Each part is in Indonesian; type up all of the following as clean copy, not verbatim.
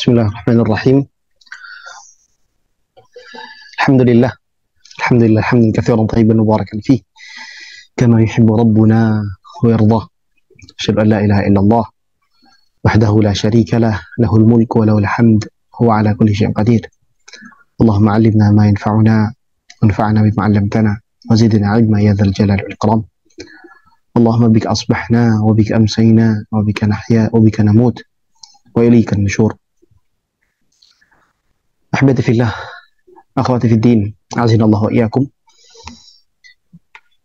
Bismillahirrahmanirrahim. Alhamdulillah. Alhamdulillah hamdan katsiran thayyiban mubarakan fih kama yuhibbu rabbuna wa yardah. Asyhadu an la ilaha illallah wahdahu la syarika lah, lahul mulku wa lahul hamd, huwa ala kulli syai'in qadir. Allahumma 'allimna ma yanfa'una wanfa'na bima 'allamtana wa zidna 'ilma ya dzal jalali wal ikram. Allahumma bika asbahna wa bika amsayna wa bika nahya wa bika namut wa ilayka an-nusyur. Ahbati fillah, akhwati fid din, azinallahu wa iyyakum.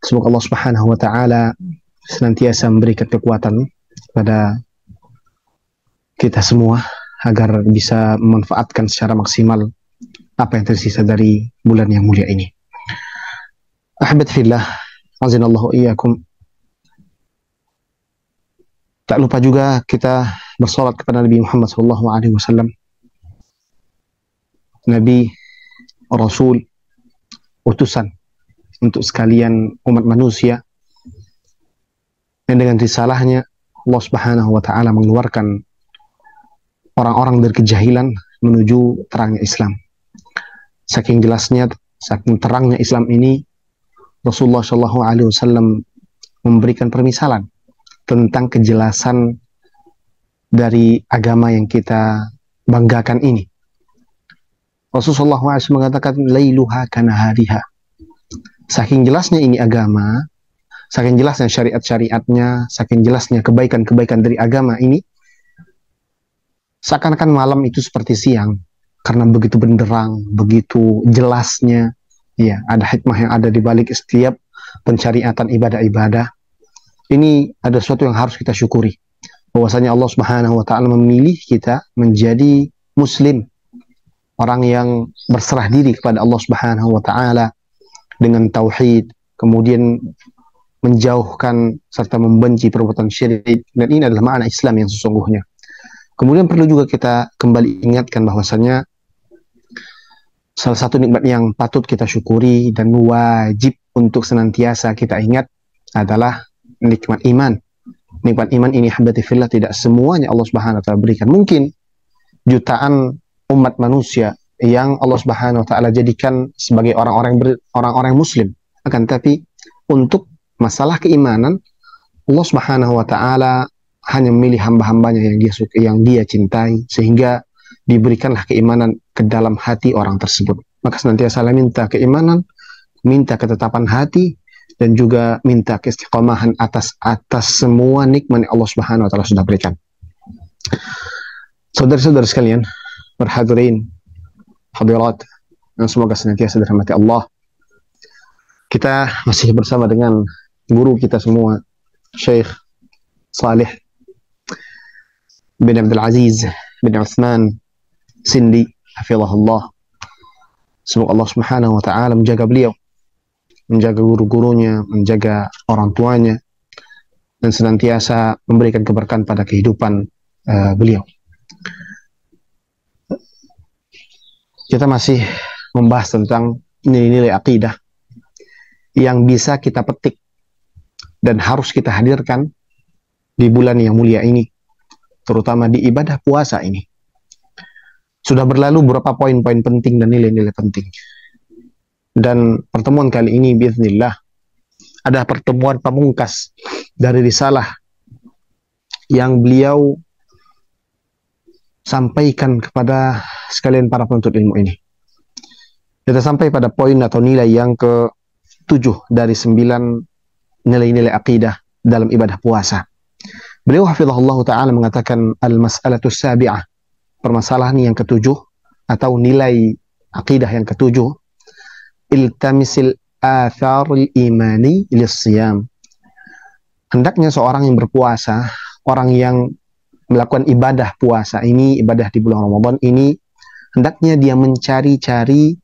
Semoga Allah Subhanahu wa taala senantiasa memberikan kekuatan pada kita semua agar bisa memanfaatkan secara maksimal apa yang tersisa dari bulan yang mulia ini. Ahbati fillah, azinallahu wa iyyakum. Tak lupa juga kita bersolat kepada Nabi Muhammad SAW, Nabi, Rasul, utusan untuk sekalian umat manusia, dan dengan risalahnya Allah Subhanahu wa taala mengeluarkan orang-orang dari kejahilan menuju terangnya Islam. Saking jelasnya, saking terangnya Islam ini, Rasulullah SAW memberikan permisalan tentang kejelasan dari agama yang kita banggakan ini. Rasulullah SAW mengatakan lailuha kanahariha. Saking jelasnya ini agama, saking jelasnya syariat-syariatnya, saking jelasnya kebaikan-kebaikan dari agama ini, seakan-akan malam itu seperti siang, karena begitu benderang, begitu jelasnya. Ya, ada hikmah yang ada di balik setiap pensyariatan ibadah-ibadah. Ini ada sesuatu yang harus kita syukuri, bahwasanya Allah Subhanahu wa taala memilih kita menjadi muslim, orang yang berserah diri kepada Allah Subhanahu wa taala dengan tauhid, kemudian menjauhkan serta membenci perbuatan syirik, dan ini adalah makna Islam yang sesungguhnya. Kemudian perlu juga kita kembali ingatkan bahwasanya salah satu nikmat yang patut kita syukuri dan wajib untuk senantiasa kita ingat adalah nikmat iman. Nikmat iman ini habati fillah tidak semuanya Allah Subhanahu wa taala berikan. Mungkin jutaan umat manusia yang Allah Subhanahu wa taala jadikan sebagai orang-orang muslim, akan tapi untuk masalah keimanan Allah Subhanahu wa taala hanya memilih hamba-hambanya yang dia suka, yang dia cintai, sehingga diberikanlah keimanan ke dalam hati orang tersebut. Maka senantiasa minta keimanan, minta ketetapan hati, dan juga minta keistiqomahan atas semua nikmat yang Allah Subhanahu wa taala sudah berikan. Saudara-saudara sekalian, berhadirin, hadirat, dan semoga senantiasa dirahmati Allah. Kita masih bersama dengan guru kita semua, Syekh Saleh bin Abdul Aziz bin Uthman Sindi, hafizahullah. Semoga Allah Subhanahu wa taala menjaga beliau, menjaga guru-gurunya, menjaga orang tuanya, dan senantiasa memberikan keberkahan pada kehidupan beliau. Kita masih membahas tentang nilai-nilai akidah yang bisa kita petik dan harus kita hadirkan di bulan yang mulia ini, terutama di ibadah puasa ini. Sudah berlalu beberapa poin-poin penting dan nilai-nilai penting. Dan pertemuan kali ini biiznillah ada pertemuan pamungkas dari risalah yang beliau sampaikan kepada sekalian para penuntut ilmu ini. Kita sampai pada poin atau nilai yang ke-7 dari 9 nilai-nilai akidah dalam ibadah puasa. Beliau hafizahullah ta'ala mengatakan al-mas'alatu sabi'ah, permasalahan yang ke-7 atau nilai akidah yang ke-7, iltamisil atharul imani lis-siyam. Hendaknya seorang yang berpuasa, orang yang melakukan ibadah puasa ini, ibadah di bulan Ramadan ini, hendaknya dia mencari-cari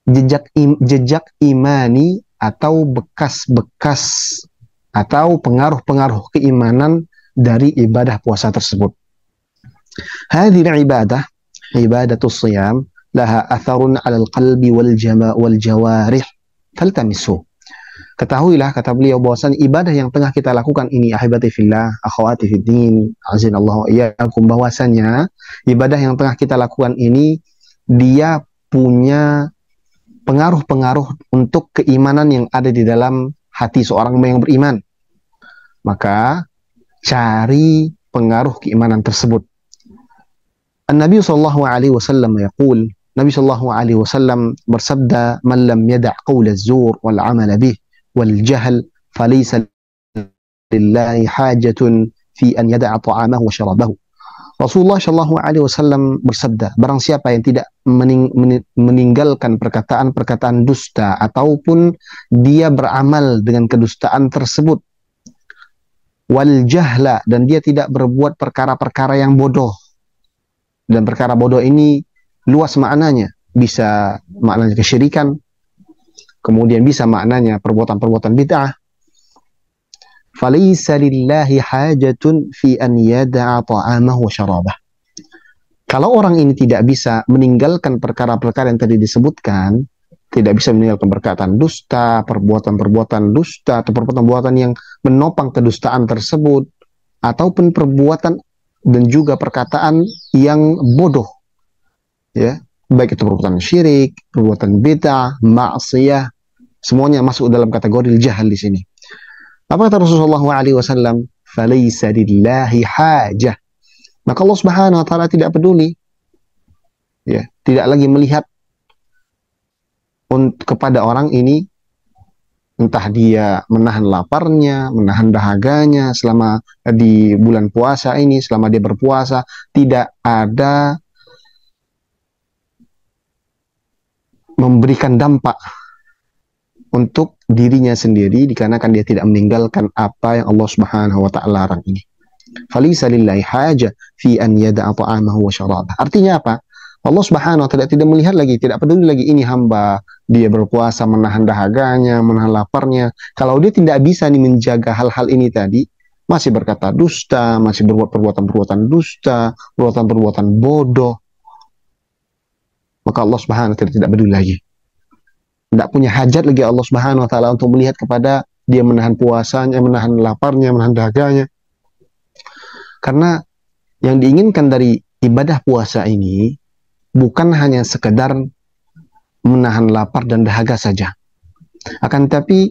jejak imani atau bekas-bekas atau pengaruh-pengaruh keimanan dari ibadah puasa tersebut. Hadhihi ibadah, ibadatus siyam, laha atharun 'alal qalbi wal jawarih faltamisu. Ketahuilah, kata beliau, bahwasanya ibadah yang tengah kita lakukan ini, ahibati fillah, akhwati fiddin, azinallahu iyyakum, bahwasanya ibadah yang tengah kita lakukan ini, dia punya pengaruh-pengaruh untuk keimanan yang ada di dalam hati seorang yang beriman. Maka cari pengaruh keimanan tersebut. An-Nabi sallallahu alaihi wasallam yaqul, Nabi sallallahu alaihi wasallam bersabda, "Man lam yada' qaula az-zur wal 'amala bih wal jahl falaysa lillahi hajatun fi an yada'a ta'amahu wa syarabahu." Rasulullah sallallahu alaihi wasallam bersabda, barang siapa yang tidak meninggalkan perkataan-perkataan dusta ataupun dia beramal dengan kedustaan tersebut, wal jahla, dan dia tidak berbuat perkara-perkara yang bodoh. Dan perkara bodoh ini luas maknanya, bisa maknanya kesyirikan, kemudian bisa maknanya perbuatan-perbuatan bid'ah. Falaysa lillahi hajatun fi an yada'a ta'amahu wa syarabah. Kalau orang ini tidak bisa meninggalkan perkara-perkara yang tadi disebutkan, tidak bisa meninggalkan perkataan dusta, perbuatan-perbuatan dusta, atau perbuatan-perbuatan yang menopang kedustaan tersebut, ataupun perbuatan dan juga perkataan yang bodoh, ya, baik itu perbuatan syirik, perbuatan bid'ah, maksiyah, semuanya masuk dalam kategori jahal di sini. Apa kata Rasulullah SAW? Falaysa lillahi hajah. Maka Allah Subhanahu wa taala tidak peduli, ya, tidak lagi melihat kepada orang ini, entah dia menahan laparnya, menahan dahaganya selama di bulan puasa ini, selama dia berpuasa, tidak ada memberikan dampak untuk dirinya sendiri dikarenakan dia tidak meninggalkan apa yang Allah Subhanahu wa taala larang ini. Falaysa lillahi haja fi an yada'a ta'amahu wa syarabah. Artinya apa? Allah Subhanahu wa taala tidak melihat lagi, tidak peduli lagi ini hamba, dia berpuasa menahan dahaganya, menahan laparnya. Kalau dia tidak bisa nih menjaga hal-hal ini tadi, masih berkata dusta, masih berbuat perbuatan-perbuatan dusta, perbuatan-perbuatan bodoh, maka Allah Subhanahu wa taala tidak peduli lagi. Tidak punya hajat lagi Allah Subhanahu wa taala untuk melihat kepada dia menahan puasanya, menahan laparnya, menahan dahaganya. Karena yang diinginkan dari ibadah puasa ini bukan hanya sekedar menahan lapar dan dahaga saja. Akan tetapi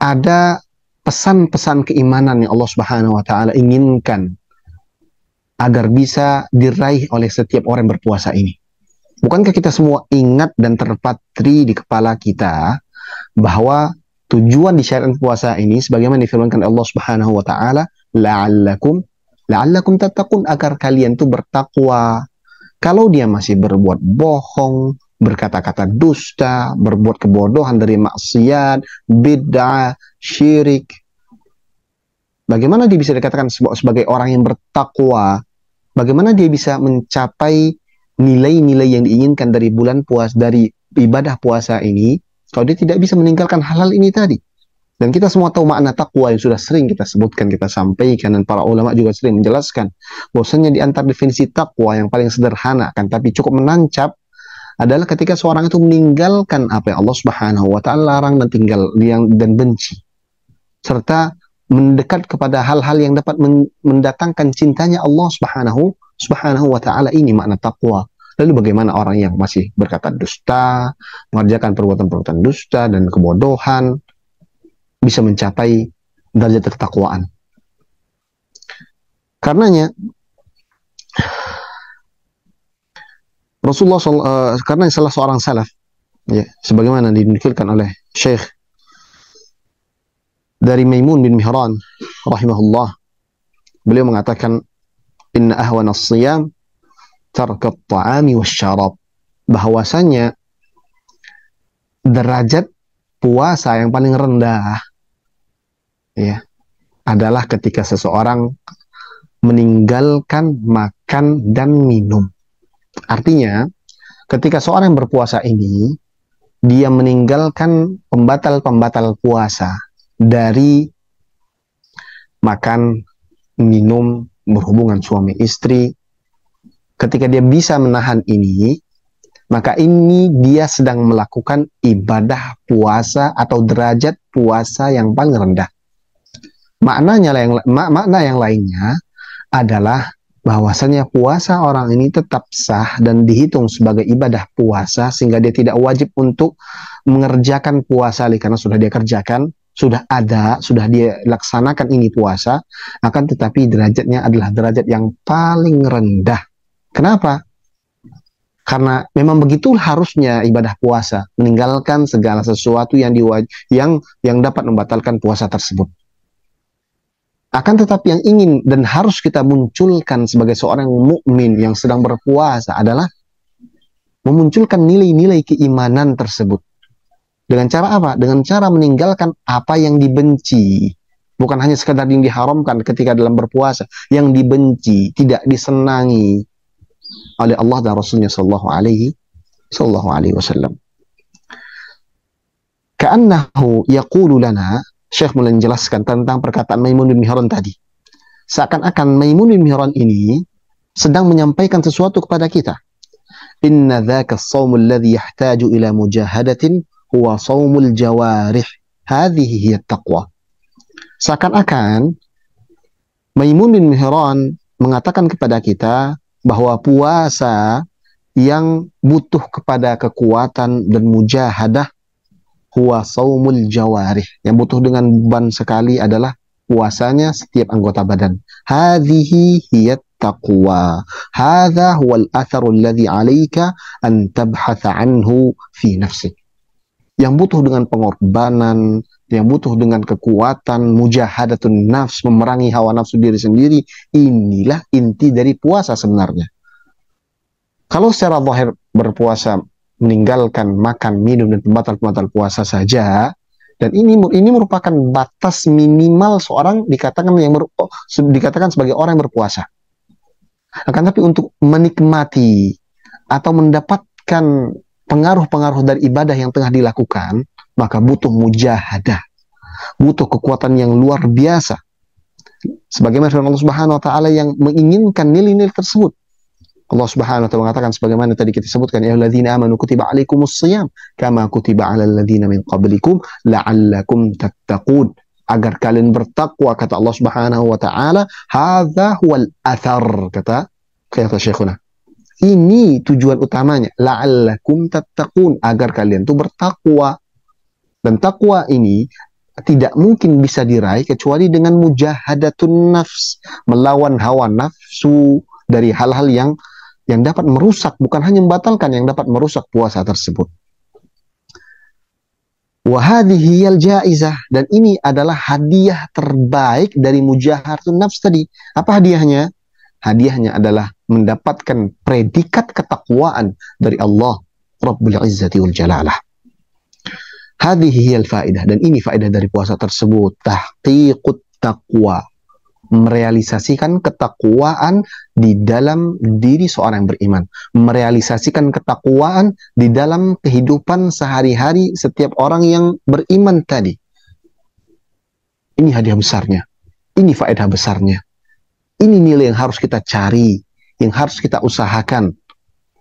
ada pesan-pesan keimanan yang Allah Subhanahu wa taala inginkan agar bisa diraih oleh setiap orang yang berpuasa ini. Bukankah kita semua ingat dan terpatri di kepala kita bahwa tujuan disyariatkan puasa ini sebagaimana difirmankan Allah Subhanahu wa taala, la'allakum tattaqun, agar kalian tuh bertakwa. Kalau dia masih berbuat bohong, berkata-kata dusta, berbuat kebodohan dari maksiat, bid'ah, syirik, bagaimana dia bisa dikatakan sebagai orang yang bertakwa? Bagaimana dia bisa mencapai nilai-nilai yang diinginkan dari bulan puasa, dari ibadah puasa ini, kalau dia tidak bisa meninggalkan hal-hal ini tadi? Dan kita semua tahu makna takwa yang sudah sering kita sebutkan, kita sampaikan, dan para ulama juga sering menjelaskan bahwasanya di antara definisi takwa yang paling sederhana kan tapi cukup menancap adalah ketika seorang itu meninggalkan apa yang Allah Subhanahu wa taala larang dan benci, serta mendekat kepada hal-hal yang dapat mendatangkan cintanya Allah Subhanahu wa taala. Ini makna takwa. Lalu bagaimana orang yang masih berkata dusta, mengerjakan perbuatan-perbuatan dusta dan kebodohan bisa mencapai derajat ketakwaan? Karenanya Rasulullah karena salah seorang salaf, ya, sebagaimana dinukilkan oleh Syekh dari Maimun bin Mihran rahimahullah, beliau mengatakan, inna ahwana as-siyam tarka at-ta'ami wasyarab, bahwasanya derajat puasa yang paling rendah, ya, adalah ketika seseorang meninggalkan makan dan minum. Artinya, ketika seorang yang berpuasa ini, dia meninggalkan pembatal-pembatal puasa dari makan, minum, berhubungan suami istri. Ketika dia bisa menahan ini, maka ini dia sedang melakukan ibadah puasa atau derajat puasa yang paling rendah. Makna yang lainnya adalah bahwasanya puasa orang ini tetap sah dan dihitung sebagai ibadah puasa, sehingga dia tidak wajib untuk mengerjakan puasa karena sudah dia kerjakan, sudah ada, sudah dia laksanakan ini puasa, akan tetapi derajatnya adalah derajat yang paling rendah. Kenapa? Karena memang begitu harusnya ibadah puasa, meninggalkan segala sesuatu yang dapat membatalkan puasa tersebut. Akan tetapi yang ingin dan harus kita munculkan sebagai seorang mukmin yang sedang berpuasa adalah memunculkan nilai-nilai keimanan tersebut. Dengan cara apa? Dengan cara meninggalkan apa yang dibenci. Bukan hanya sekadar yang diharamkan ketika dalam berpuasa, yang dibenci, tidak disenangi oleh Allah dan Rasulnya sallallahu alaihi wasallam. Ka'annahu yaqulu lana, Syekh mulai menjelaskan tentang perkataan Maimun bin Mihran tadi. Seakan-akan Maimun bin Mihran ini sedang menyampaikan sesuatu kepada kita. Inna dzaka as-shaum alladhi yahtaju ila mujahadatin huwa shaumul jawarih. Hadhihi hiya taqwa. Seakan-akan Maimun bin Mihran mengatakan kepada kita bahwa puasa yang butuh kepada kekuatan dan mujahadah huwa saumul jawarih, yang butuh dengan beban sekali adalah puasanya setiap anggota badan. Hadhihi hiya taqwa. Hadha huwal atharu alladhi 'alaika an tabhatha anhu fi nafsik. Yang butuh dengan pengorbanan, yang butuh dengan kekuatan, mujahadatun nafs, memerangi hawa nafsu diri sendiri, inilah inti dari puasa sebenarnya. Kalau secara zahir berpuasa meninggalkan makan, minum, dan pembatal-pembatal puasa saja, dan ini merupakan batas minimal seorang dikatakan sebagai orang yang berpuasa. Akan tapi untuk menikmati atau mendapatkan pengaruh-pengaruh dari ibadah yang tengah dilakukan, maka butuh mujahadah, butuh kekuatan yang luar biasa. Sebagaimana firman Allah Subhanahu wa taala yang menginginkan nilai-nilai tersebut. Allah Subhanahu wa taala mengatakan sebagaimana tadi kita sebutkan, ya alladzina amanu kutiba alaikumus shiyam kama kutiba alal ladzina min qablikum la'allakum tattaqun, agar kalian bertakwa, kata Allah Subhanahu wa taala. Hadza huwal athar, kata Syekhuna. Ini tujuan utamanya, la'allakum tattaqun, agar kalian tuh bertakwa. Dan takwa ini tidak mungkin bisa diraih kecuali dengan mujahadatun nafs, melawan hawa nafsu dari hal-hal yang dapat merusak, bukan hanya membatalkan, yang dapat merusak puasa tersebut. Wa hadhihi al-jaizah, dan ini adalah hadiah terbaik dari mujahadatun nafs tadi. Apa hadiahnya? Hadiahnya adalah mendapatkan predikat ketakwaan dari Allah Rabbul Izzati wal Jalalah. Hadhihi al-faidah, dan ini faedah dari puasa tersebut, tahqiqut taqwa, merealisasikan ketakwaan di dalam diri seorang yang beriman, merealisasikan ketakwaan di dalam kehidupan sehari-hari setiap orang yang beriman tadi. Ini hadiah besarnya, ini faedah besarnya, ini nilai yang harus kita cari, yang harus kita usahakan.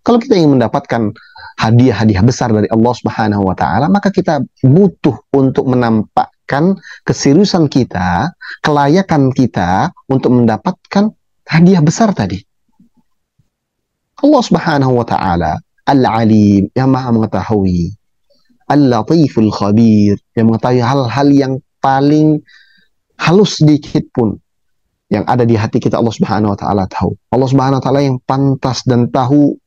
Kalau kita ingin mendapatkan hadiah-hadiah besar dari Allah Subhanahu wa taala, maka kita butuh untuk menampakkan keseriusan kita, kelayakan kita untuk mendapatkan hadiah besar tadi. Allah Subhanahu wa taala Al-Alim, yang Maha mengetahui, Al-Latiful Khabir, yang mengetahui hal-hal yang paling halus sedikit pun yang ada di hati kita. Allah Subhanahu wa taala tahu. Allah Subhanahu wa taala yang pantas dan tahu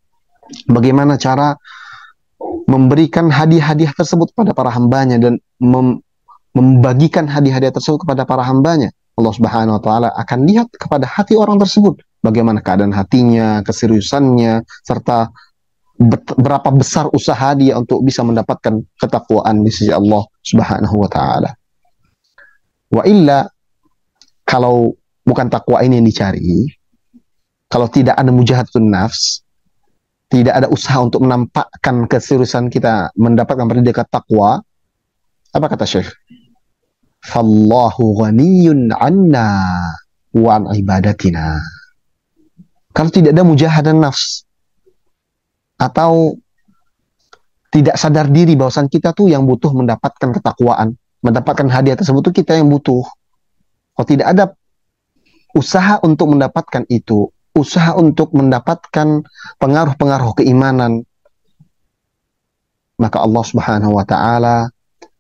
bagaimana cara memberikan hadiah-hadiah tersebut kepada para hambanya dan membagikan hadiah-hadiah tersebut kepada para hambanya. Allah Subhanahu wa taala akan lihat kepada hati orang tersebut, bagaimana keadaan hatinya, keseriusannya, serta berapa besar usaha dia untuk bisa mendapatkan ketakwaan di sisi Allah Subhanahu wa taala. Wa illa, kalau bukan takwa ini yang dicari, kalau tidak ada mujahadatun nafs, tidak ada usaha untuk menampakkan keseriusan kita mendapatkan predikat takwa, apa kata Syekh? Fallahu ghaniyun 'anna wa 'an ibadatina. Kalau tidak ada mujahadah nafs, atau tidak sadar diri bahwasan kita tuh yang butuh mendapatkan ketakwaan, mendapatkan hadiah tersebut itu kita yang butuh. Kalau tidak ada usaha untuk mendapatkan itu, usaha untuk mendapatkan pengaruh-pengaruh keimanan, maka Allah Subhanahu wa taala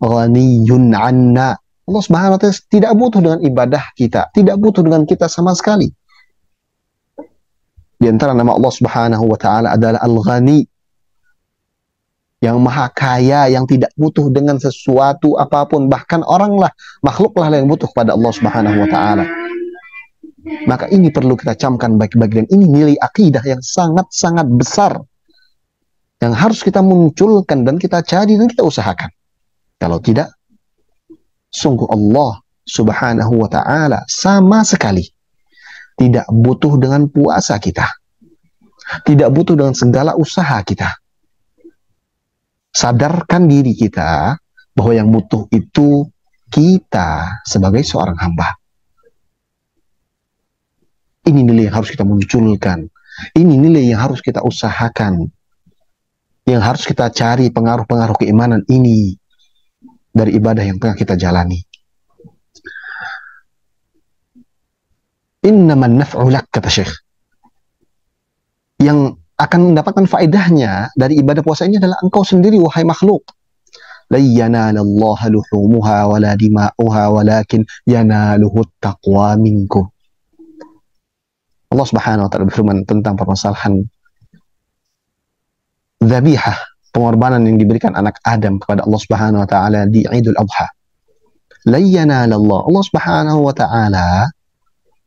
ghaniyun 'anna. Allah Subhanahu wa taala tidak butuh dengan ibadah kita, tidak butuh dengan kita sama sekali. Di antara nama Allah Subhanahu wa taala adalah Al-Ghani, yang maha kaya, yang tidak butuh dengan sesuatu apapun, bahkan oranglah, makhluklah yang butuh pada Allah Subhanahu wa taala. Maka ini perlu kita camkan baik-baik, dan ini nilai akidah yang sangat-sangat besar yang harus kita munculkan dan kita cari dan kita usahakan. Kalau tidak, sungguh Allah Subhanahu wa taala sama sekali tidak butuh dengan puasa kita, tidak butuh dengan segala usaha kita. Sadarkan diri kita bahwa yang butuh itu kita sebagai seorang hamba. Ini nilai yang harus kita munculkan. Ini nilai yang harus kita usahakan. Yang harus kita cari pengaruh-pengaruh keimanan ini dari ibadah yang tengah kita jalani. Innaman naf'u lak, kata Syekh. Yang akan mendapatkan faedahnya dari ibadah puasa ini adalah engkau sendiri, wahai makhluk. La yanalallaha luhumuha wala dima'uha walakin yanaluhu taqwa minkum. Allah Subhanahu wa taala berfirman tentang permasalahan dzabihah, pengorbanan yang diberikan anak Adam kepada Allah Subhanahu wa taala di Idul Adha. La yanalallah, Allah Subhanahu wa taala,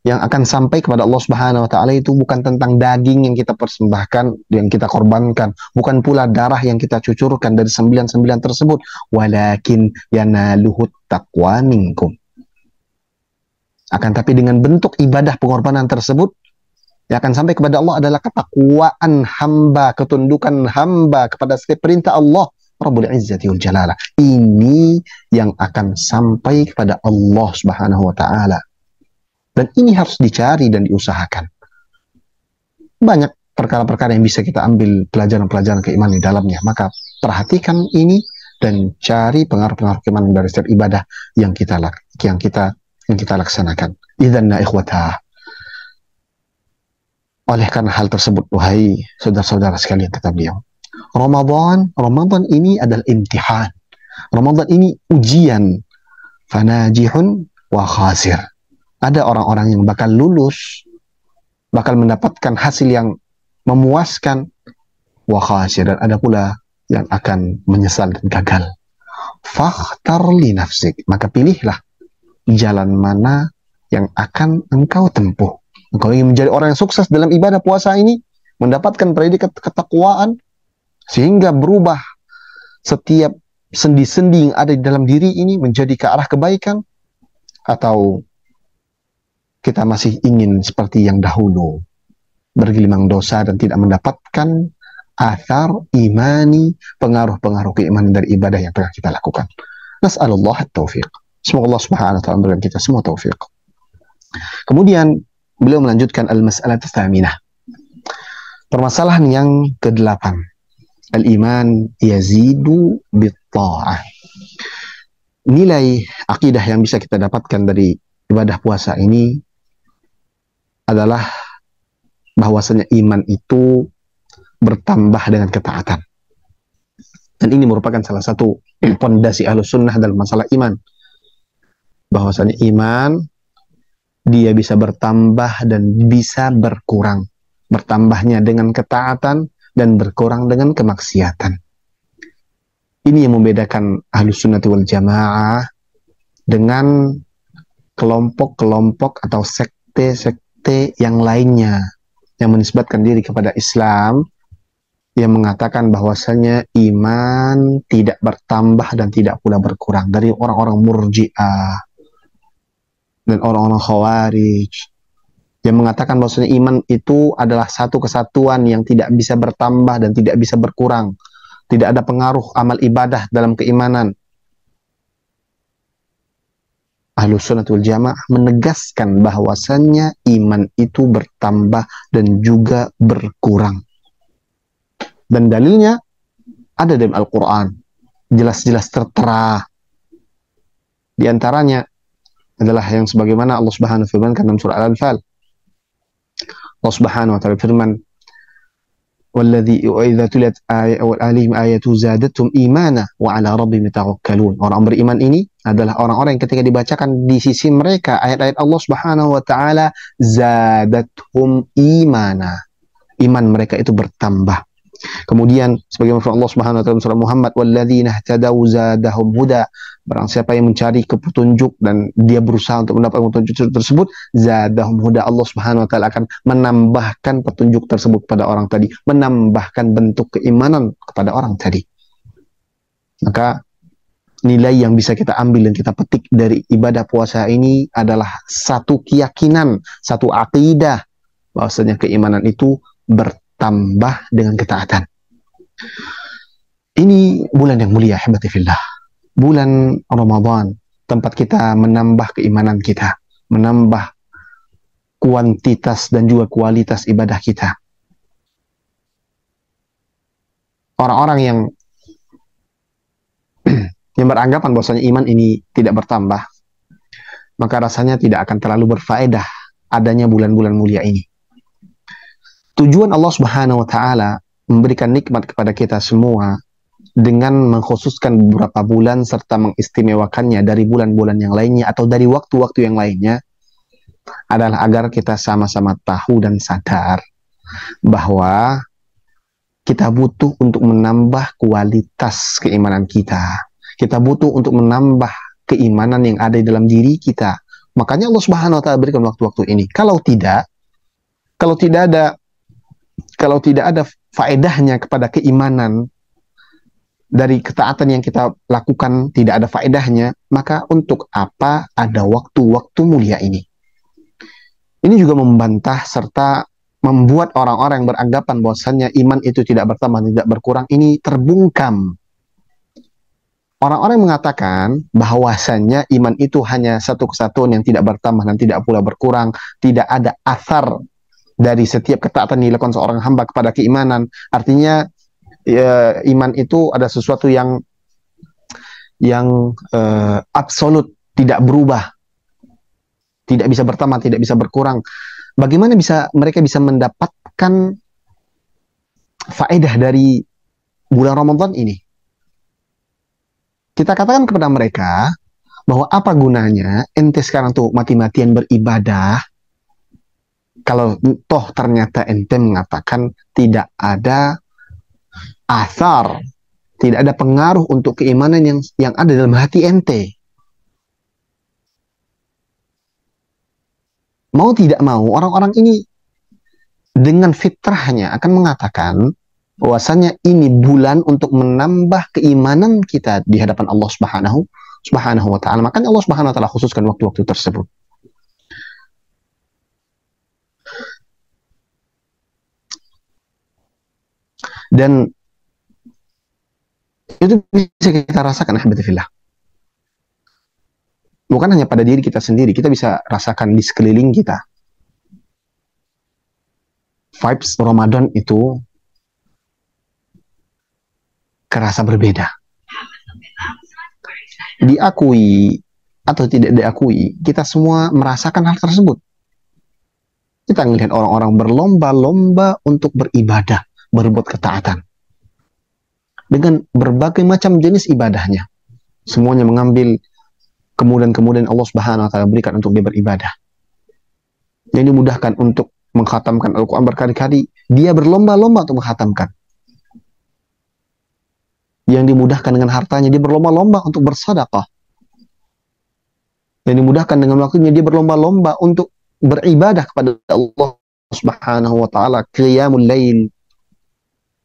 yang akan sampai kepada Allah Subhanahu wa taala itu bukan tentang daging yang kita persembahkan, yang kita korbankan, bukan pula darah yang kita cucurkan dari sembilan-sembilan tersebut, walakin yanaluhu taqwa minkum. Akan tapi dengan bentuk ibadah pengorbanan tersebut, yang akan sampai kepada Allah adalah ketakwaan hamba, ketundukan hamba kepada setiap perintah Allah Rabbul Izzati wal Jalalah. Ini yang akan sampai kepada Allah Subhanahu wa taala. Dan ini harus dicari dan diusahakan. Banyak perkara-perkara yang bisa kita ambil pelajaran-pelajaran keimanan di dalamnya. Maka perhatikan ini dan cari pengaruh-pengaruh keimanan dari setiap ibadah yang kita laksanakan. Idzanna ikhwata. Oleh karena hal tersebut, wahai saudara-saudara sekalian, kata beliau, Ramadan ini adalah imtihan. Ramadan ini ujian. Fanajihun wa khasir. Ada orang-orang yang bakal lulus, bakal mendapatkan hasil yang memuaskan, wa khasir, dan ada pula yang akan menyesal dan gagal. Fakhtar li nafsik, maka pilihlah jalan mana yang akan engkau tempuh. Engkau ingin menjadi orang yang sukses dalam ibadah puasa ini, mendapatkan predikat ketakwaan, sehingga berubah setiap sendi-sendi yang ada di dalam diri ini menjadi ke arah kebaikan, atau kita masih ingin seperti yang dahulu, bergelimang dosa dan tidak mendapatkan athar imani, pengaruh-pengaruh keimanan dari ibadah yang telah kita lakukan. Nas'alullah at-taufiq. Semoga Allah Subhanahu wa taala memberikan kita semua taufik. Kemudian beliau melanjutkan al-mas'alah tsaminah. Permasalahan yang ke-8. Al-iman yazidu bit-tha'ah. Nilai akidah yang bisa kita dapatkan dari ibadah puasa ini adalah bahwasanya iman itu bertambah dengan ketaatan. Dan ini merupakan salah satu pondasi Ahlus Sunnah dalam masalah iman. Bahwasanya iman dia bisa bertambah dan bisa berkurang. Bertambahnya dengan ketaatan dan berkurang dengan kemaksiatan. Ini yang membedakan Ahlus Sunnah wal Jamaah dengan kelompok-kelompok atau sekte-sekte yang lainnya yang menisbatkan diri kepada Islam, yang mengatakan bahwasanya iman tidak bertambah dan tidak pula berkurang, dari orang-orang Murji'ah dan orang-orang Khawarij, yang mengatakan bahwasanya iman itu adalah satu kesatuan yang tidak bisa bertambah dan tidak bisa berkurang, tidak ada pengaruh amal ibadah dalam keimanan. Ahlus Sunnah wal Jamaah menegaskan bahwasannya iman itu bertambah dan juga berkurang. Dan dalilnya ada dalam Al-Quran, jelas-jelas tertera Di antaranya adalah yang sebagaimana Allah Subhanahu wa taala dalam surah Al-Anfal. Allah Subhanahu wa taala firman, "Walladzi idza tuliyat alaihim ayatu zadatum imana wa ala rabbihim yatawakkalun." Orang beriman ini adalah orang-orang yang ketika dibacakan di sisi mereka ayat-ayat Allah Subhanahu wa taala, zadathum imana. Iman mereka itu bertambah. Kemudian sebagaimana firman Allah Subhanahu wa taala surah Muhammad, "Walladzina ihtadaw zadahum huda." Barang siapa yang mencari petunjuk dan dia berusaha untuk mendapatkan petunjuk tersebut, zadahum huda. Allah Subhanahu wa taala akan menambahkan petunjuk tersebut kepada orang tadi, menambahkan bentuk keimanan kepada orang tadi. Maka nilai yang bisa kita ambil dan kita petik dari ibadah puasa ini adalah satu keyakinan, satu akidah bahwasanya keimanan itu bertambah dengan ketaatan. Ini bulan yang mulia, ahibati fillah. Bulan Ramadan, tempat kita menambah keimanan kita, menambah kuantitas dan juga kualitas ibadah kita. Orang-orang yang beranggapan bahwasanya iman ini tidak bertambah, maka rasanya tidak akan terlalu berfaedah adanya bulan-bulan mulia ini. Tujuan Allah Subhanahu wa taala memberikan nikmat kepada kita semua dengan mengkhususkan beberapa bulan serta mengistimewakannya dari bulan-bulan yang lainnya atau dari waktu-waktu yang lainnya adalah agar kita sama-sama tahu dan sadar bahwa kita butuh untuk menambah kualitas keimanan kita. Kita butuh untuk menambah keimanan yang ada di dalam diri kita. Makanya Allah Subhanahu wa taala berikan waktu-waktu ini. Kalau tidak ada faedahnya kepada keimanan dari ketaatan yang kita lakukan, tidak ada faedahnya, maka untuk apa ada waktu-waktu mulia ini? Ini juga membantah serta membuat orang-orang yang beranggapan bahwasannya iman itu tidak bertambah, tidak berkurang, ini terbungkam. Orang-orang mengatakan bahwasannya iman itu hanya satu kesatuan yang tidak bertambah dan tidak pula berkurang, tidak ada asar dari setiap ketaatan yang dilakukan seorang hamba kepada keimanan. Artinya iman itu ada sesuatu yang absolut, tidak berubah, tidak bisa bertambah, tidak bisa berkurang. Bagaimana mereka bisa mendapatkan faedah dari bulan Ramadan ini? Kita katakan kepada mereka bahwa apa gunanya ente sekarang tuh mati-matian beribadah kalau toh ternyata ente mengatakan tidak ada asar, tidak ada pengaruh untuk keimanan yang ada dalam hati ente. Mau tidak mau, orang-orang ini dengan fitrahnya akan mengatakan bahwasanya ini bulan untuk menambah keimanan kita di hadapan Allah Subhanahu wa taala. Makanya Allah Subhanahu wa taala khususkan waktu-waktu tersebut. Dan itu bisa kita rasakan, ahibbatifillah. Bukan hanya pada diri kita sendiri, kita bisa rasakan di sekeliling kita. Vibes Ramadan itu kerasa berbeda. Diakui atau tidak diakui, kita semua merasakan hal tersebut. Kita melihat orang-orang berlomba-lomba untuk beribadah, berbuat ketaatan. Dengan berbagai macam jenis ibadahnya. Semuanya mengambil kemudian Allah Subhanahu wa taala berikan untuk dia beribadah. Yang dimudahkan untuk mengkhatamkan Al-Quran berkali-kali, dia berlomba-lomba untuk mengkhatamkan. Yang dimudahkan dengan hartanya, dia berlomba-lomba untuk bersedekah. Yang dimudahkan dengan waktunya, dia berlomba-lomba untuk beribadah kepada Allah Subhanahu wa taala, qiyamul lail,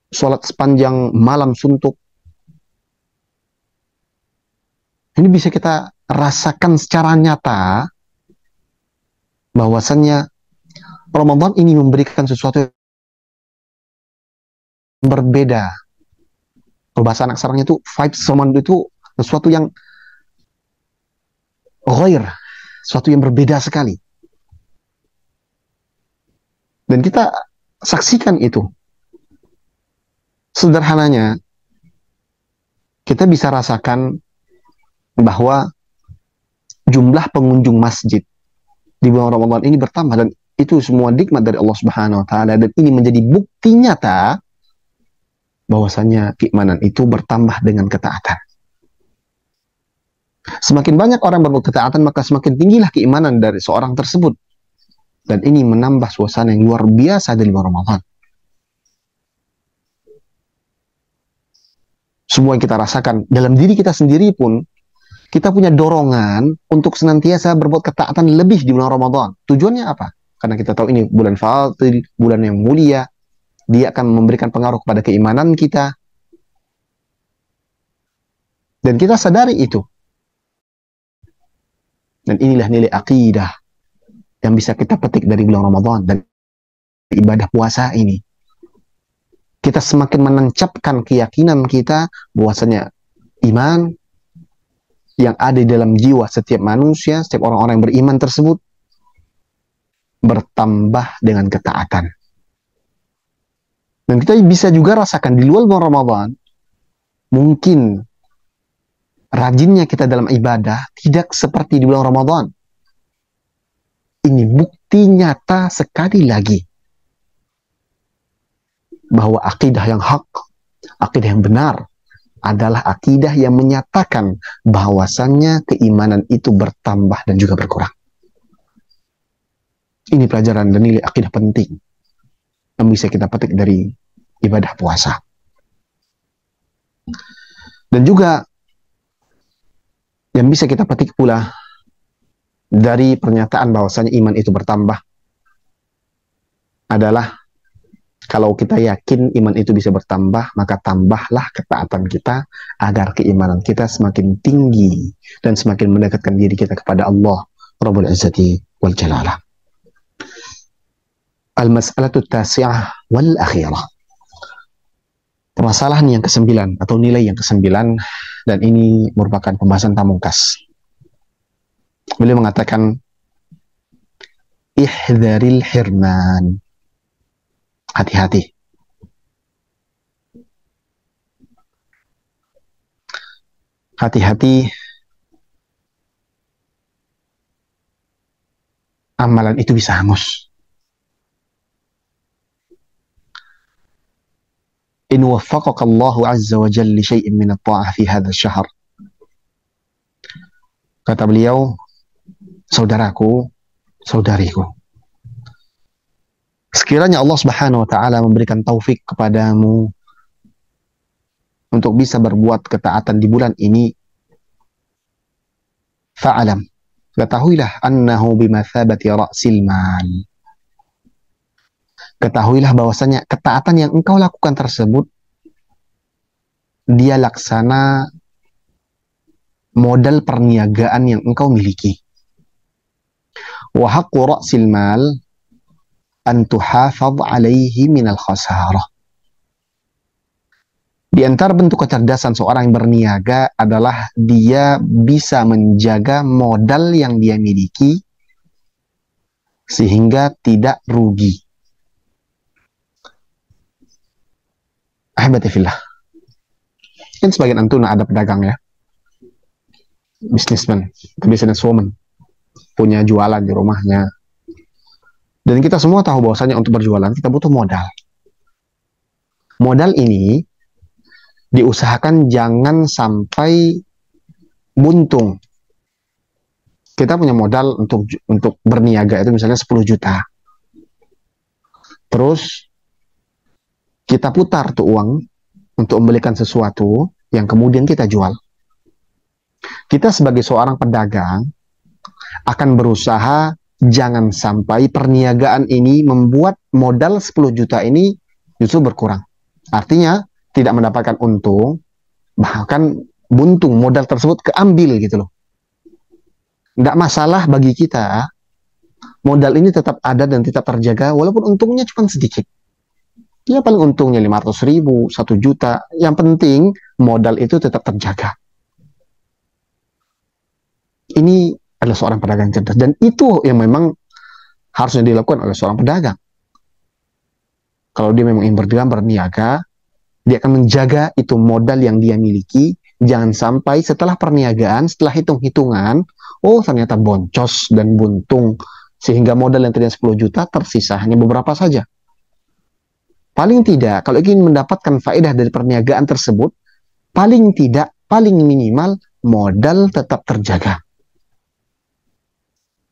salat sepanjang malam suntuk. Ini bisa kita rasakan secara nyata bahwasannya Ramadan ini memberikan sesuatu yang berbeda. Bahasa anak sekarang itu vibes Ramadan itu sesuatu yang ghair, sesuatu yang berbeda sekali. Dan kita saksikan itu. Sederhananya, kita bisa rasakan bahwa jumlah pengunjung masjid di bulan Ramadan ini bertambah, dan itu semua nikmat dari Allah Subhanahu wa taala, dan ini menjadi bukti nyata bahwasanya keimanan itu bertambah dengan ketaatan. Semakin banyak orang berbuat ketaatan, maka semakin tinggilah keimanan dari seorang tersebut. Dan ini menambah suasana yang luar biasa di bulan Ramadan. Semua yang kita rasakan dalam diri kita sendiri pun, kita punya dorongan untuk senantiasa berbuat ketaatan lebih di bulan Ramadan. Tujuannya apa? Karena kita tahu ini bulan Fadil, bulan yang mulia. Dia akan memberikan pengaruh kepada keimanan kita. Dan kita sadari itu. Dan inilah nilai akidah yang bisa kita petik dari bulan Ramadan dan ibadah puasa ini. Kita semakin menancapkan keyakinan kita bahwasanya iman yang ada di dalam jiwa setiap manusia, setiap orang-orang yang beriman tersebut bertambah dengan ketaatan. Dan kita bisa juga rasakan di luar bulan Ramadan, mungkin rajinnya kita dalam ibadah tidak seperti di bulan Ramadan. Ini bukti nyata sekali lagi bahwa akidah yang hak, akidah yang benar adalah akidah yang menyatakan bahwasannya keimanan itu bertambah dan juga berkurang. Ini pelajaran dan nilai akidah penting yang bisa kita petik dari ibadah puasa. Dan juga yang bisa kita petik pula dari pernyataan bahwasanya iman itu bertambah adalah kalau kita yakin iman itu bisa bertambah, maka tambahlah ketaatan kita agar keimanan kita semakin tinggi dan semakin mendekatkan diri kita kepada Allah Rabbul Izzati wal Jalalah. Al-mas'alatu tasi'ah wal akhirah. Permasalahan yang ke-9 atau nilai yang ke-9, dan ini merupakan pembahasan pamungkas. Beliau mengatakan ihdharil hirman. Hati-hati. Hati-hati amalan itu bisa hangus. In waffaqaka Allahu azza wa jalla li syai'in min at-ta'ah fi hadha asy-syahr. Kata beliau, saudaraku, saudariku, sekiranya Allah Subhanahu wa taala memberikan taufik kepadamu untuk bisa berbuat ketaatan di bulan ini, fa'alam, ketahuilah annahu bimathabati ra'sil mal. Ketahuilah bahwasanya ketaatan yang engkau lakukan tersebut dia laksana modal perniagaan yang engkau miliki. Wa haqqu ra'sil mal an tuhafadh alaihi minal khasarah. Di antara bentuk kecerdasan seorang yang berniaga adalah dia bisa menjaga modal yang dia miliki sehingga tidak rugi. Ahibati fillah. Kan sebagian antum ada pedagang ya, businessman, businesswoman, punya jualan di rumahnya. Dan kita semua tahu bahwasanya untuk berjualan kita butuh modal. Modal ini diusahakan jangan sampai buntung. Kita punya modal untuk berniaga itu misalnya 10 juta. Terus kita putar tuh uang untuk membelikan sesuatu yang kemudian kita jual. Kita sebagai seorang pedagang akan berusaha jangan sampai perniagaan ini membuat modal 10 juta ini justru berkurang. Artinya tidak mendapatkan untung, bahkan buntung, modal tersebut keambil gitu loh. Tidak masalah bagi kita, modal ini tetap ada dan tetap terjaga walaupun untungnya cuma sedikit. Ya paling untungnya 500.000, 1 juta. Yang penting modal itu tetap terjaga. Ini adalah seorang pedagang cerdas. Dan itu yang memang harusnya dilakukan oleh seorang pedagang. Kalau dia memang ingin berniaga, dia akan menjaga itu modal yang dia miliki. Jangan sampai setelah perniagaan, setelah hitung-hitungan, oh ternyata boncos dan buntung, sehingga modal yang tadinya 10 juta tersisa hanya beberapa saja. Paling tidak, kalau ingin mendapatkan faedah dari perniagaan tersebut, paling tidak, paling minimal, modal tetap terjaga.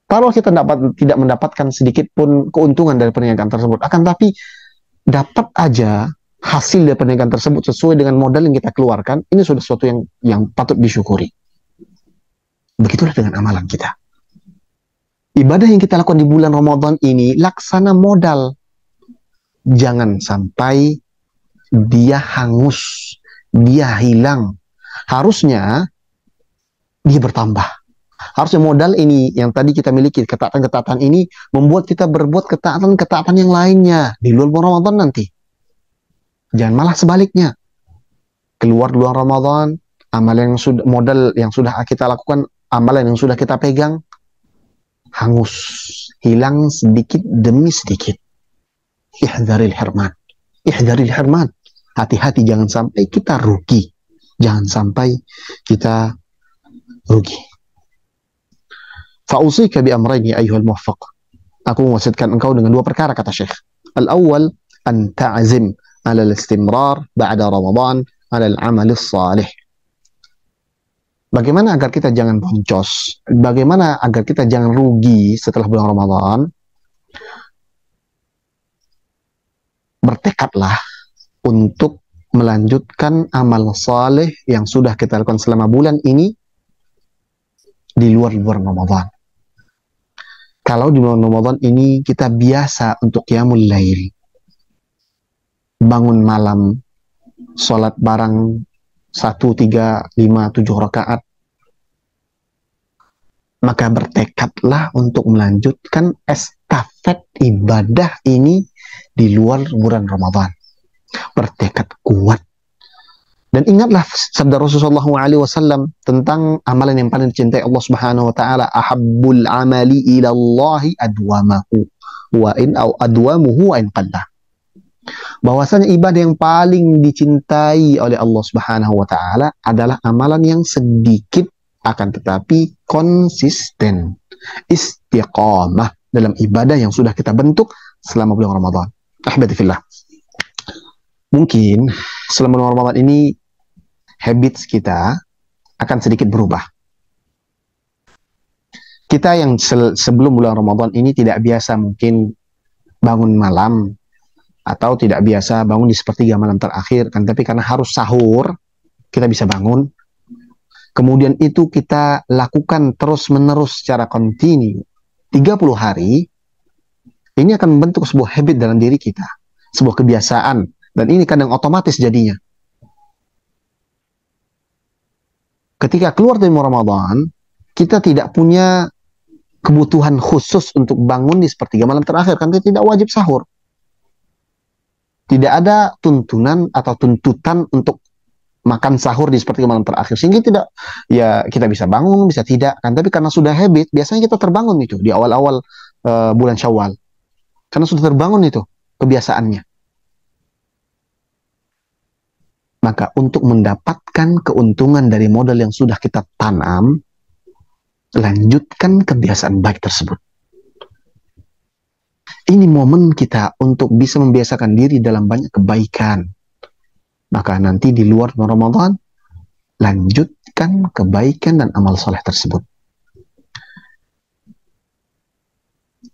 Kalau kita tidak mendapatkan sedikit pun keuntungan dari perniagaan tersebut, akan tapi dapat aja hasil dari perniagaan tersebut sesuai dengan modal yang kita keluarkan, ini sudah sesuatu yang patut disyukuri. Begitulah dengan amalan kita. Ibadah yang kita lakukan di bulan Ramadan ini, laksana modal. Jangan sampai dia hangus, dia hilang. Harusnya dia bertambah. Harusnya modal ini yang tadi kita miliki, ketaatan-ketaatan ini, membuat kita berbuat ketaatan-ketaatan yang lainnya di luar bulan Ramadan nanti. Jangan malah sebaliknya. Keluar bulan Ramadan, modal yang sudah kita lakukan, amalan yang sudah kita pegang, hangus, hilang sedikit demi sedikit. Ihdzaril hirman. Ihdzaril hirman. Hati-hati jangan sampai kita rugi. Jangan sampai kita rugi. Fa'usika bi amrayni ayyuhal muwaffaq. Aku mewasiatkan engkau dengan dua perkara, kata Syekh. Al-awwal an ta'zim 'ala al-istimrar ba'da Ramadan 'ala al-'amal as-salih. Bagaimana agar kita jangan boncos? Bagaimana agar kita jangan rugi setelah bulan Ramadan? Bertekadlah untuk melanjutkan amal saleh yang sudah kita lakukan selama bulan ini di luar Ramadan. Kalau di bulan Ramadan ini kita biasa untuk qiyamul lail, bangun malam, sholat bareng 1, 3, 5, 7 rakaat, maka bertekadlah untuk melanjutkan estafet ibadah ini di luar bulan Ramadan. Bertekad kuat. Dan ingatlah sabda Rasulullah SAW tentang amalan yang paling dicintai Allah Subhanahu wa taala, ahabbul amali ila Allah adwamahu wa in au adwamuhu wa in qalla. Bahwasanya ibadah yang paling dicintai oleh Allah Subhanahu wa taala adalah amalan yang sedikit akan tetapi konsisten, istiqamah dalam ibadah yang sudah kita bentuk selama bulan Ramadan. Ahbati fillah. Mungkin selama bulan Ramadan ini habits kita akan sedikit berubah. Kita yang sebelum bulan Ramadan ini tidak biasa mungkin bangun malam atau tidak biasa bangun di sepertiga malam terakhir, kan, tapi karena harus sahur kita bisa bangun. Kemudian itu kita lakukan terus-menerus secara kontinu 30 hari. Ini akan membentuk sebuah habit dalam diri kita, sebuah kebiasaan, dan ini kadang otomatis jadinya. Ketika keluar dari Ramadan, kita tidak punya kebutuhan khusus untuk bangun di sepertiga malam terakhir, kan kita tidak wajib sahur. Tidak ada tuntunan atau tuntutan untuk makan sahur di sepertiga malam terakhir, sehingga tidak, ya kita bisa bangun, bisa tidak, kan, tapi karena sudah habit, biasanya kita terbangun itu di awal-awal bulan Syawal. Karena sudah terbangun itu kebiasaannya. Maka untuk mendapatkan keuntungan dari modal yang sudah kita tanam, lanjutkan kebiasaan baik tersebut. Ini momen kita untuk bisa membiasakan diri dalam banyak kebaikan. Maka nanti di luar Ramadan, lanjutkan kebaikan dan amal soleh tersebut.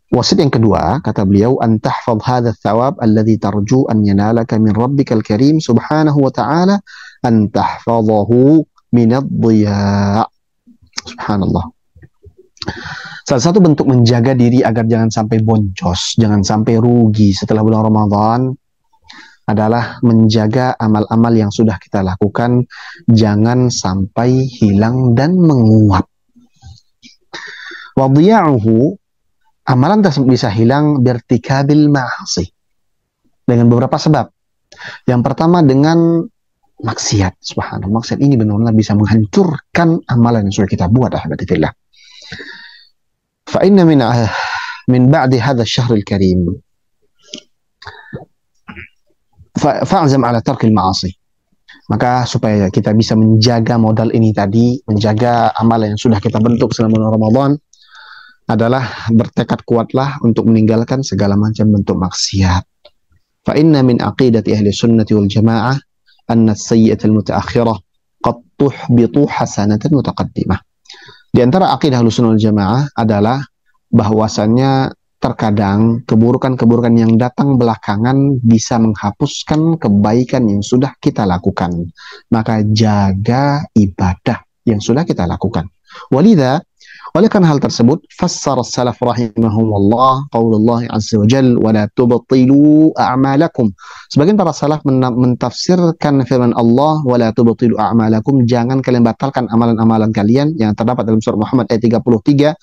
Wasit yang kedua, kata beliau, an tahfadh hadha thawab alladhi tarju an yanalaka min rabbikal karim subhanahu wa ta'ala, an tahfadhahu min ad-dhiya. Subhanallah. Salah satu bentuk menjaga diri agar jangan sampai boncos, jangan sampai rugi setelah bulan Ramadan adalah menjaga amal-amal yang sudah kita lakukan jangan sampai hilang dan menguap. Wa dhiya'uhu, amalan tersebut bisa hilang birtikabil ma'asi dengan beberapa sebab. Yang pertama dengan maksiat. Subhanallah, maksiat ini benar-benar bisa menghancurkan amalan yang sudah kita buat. Ahbadatillah. Fa inna min ba'di hadha asy-syahr al-karim fa'zam ala tarkil ma'asi. Maka supaya kita bisa menjaga modal ini tadi, menjaga amalan yang sudah kita bentuk selama Ramadan, adalah bertekad kuatlah untuk meninggalkan segala macam bentuk maksiat. Fa inna min aqidati ahli sunnati wal jamaah anna as-sayyi'ata al-mutaakhirah qad tuhbitu hasanatan mutaqaddimah. Di antara akidah Ahlussunnah wal Jamaah adalah bahwasannya terkadang keburukan-keburukan yang datang belakangan bisa menghapuskan kebaikan yang sudah kita lakukan. Maka jaga ibadah yang sudah kita lakukan. Walidha, oleh karena hal tersebut, fassara salaf rahimahumullah qaulullah azza wa jal wa la tubtilu a'malakum. Sebagian para salaf mentafsirkan firman Allah wa la tubtilu a'malakum, jangan kalian batalkan amalan-amalan kalian, yang terdapat dalam surah Muhammad ayat 33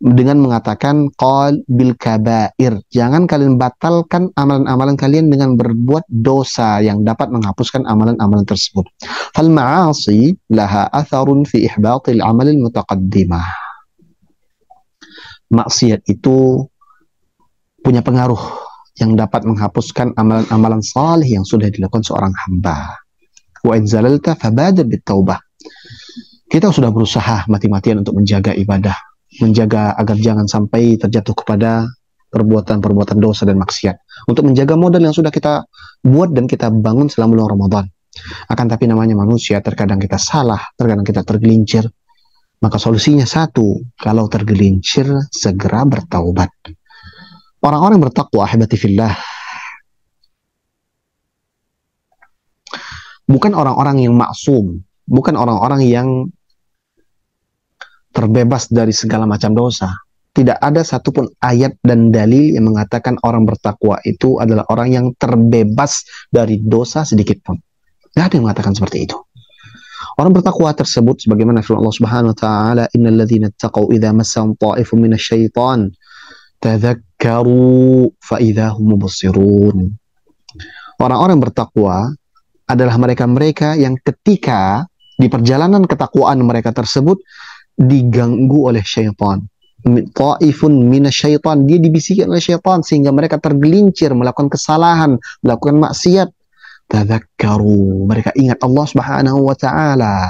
dengan mengatakan qal bil kabair, jangan kalian batalkan amalan-amalan kalian dengan berbuat dosa yang dapat menghapuskan amalan-amalan tersebut. Fal ma'asi laha atharun fi ihbatil amalil mutaqaddimah. Maksiat itu punya pengaruh yang dapat menghapuskan amalan-amalan saleh yang sudah dilakukan seorang hamba. Wa in zalalta fabadir bitaubah. Kita sudah berusaha mati-matian untuk menjaga ibadah, menjaga agar jangan sampai terjatuh kepada perbuatan-perbuatan dosa dan maksiat, untuk menjaga modal yang sudah kita buat dan kita bangun selama bulan Ramadan. Akan tapi namanya manusia, terkadang kita salah, terkadang kita tergelincir. Maka solusinya satu, kalau tergelincir segera bertaubat. Orang-orang bertakwa, ahibati fillah, bukan orang-orang yang maksum, bukan orang-orang yang terbebas dari segala macam dosa. Tidak ada satupun ayat dan dalil yang mengatakan orang bertakwa itu adalah orang yang terbebas dari dosa sedikit pun. Tidak ada yang mengatakan seperti itu. Orang bertakwa tersebut sebagaimana firman Allah Subhanahu wa taala, innal ladzina taqaw idza massahum ta'ifun minasyaitan tadzakkaru fa idza hum mubsirun. Orang-orang bertakwa adalah mereka-mereka yang ketika di perjalanan ketakwaan mereka tersebut diganggu oleh syaitan. Ta'ifun minasyaitan, dia dibisikkan oleh syaitan sehingga mereka tergelincir melakukan kesalahan, melakukan maksiat. Tadzakkaru, mereka ingat Allah Subhanahu wa taala.